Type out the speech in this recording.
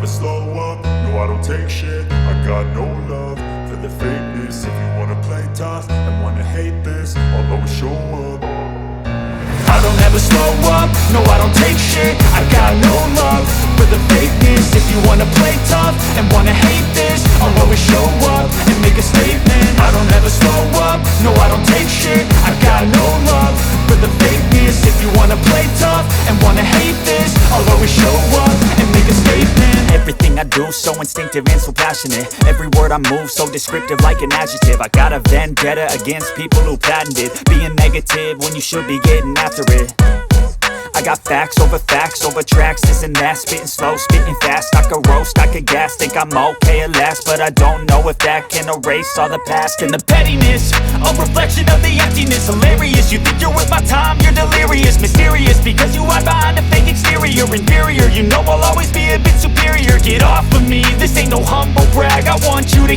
slow up, no I don't take shit. I got no love for the fakeness. If you wanna play tough and wanna hate this, I'll always show up. I don't ever slow up, no I don't take shit. I got no love for the fakeness. If you wanna play tough and wanna hate this, I'll always show up and make a statement. I don't ever slow up, no I don't take shit. I got no love for the fakeness. If you wanna play tough and wanna hate this, I'll always show up and make a statement. Everything I do so instinctive and so passionate. Every word I move so descriptive like an adjective. I got a vendetta against people who patented being negative when you should be getting after it. I got facts over tracks, this and that. Spitting slow, spitting fast. I could roast, I could gas. Think I'm okay at last, but I don't know if that can erase all the past. And the pettiness, a reflection of the emptiness. Hilarious, you think you're worth my time, you're delirious. Mysterious, because you hide behind a fake exterior. Inferior, you know I'll always be a bit superior. Get off of me, this ain't no humble brag. I want you to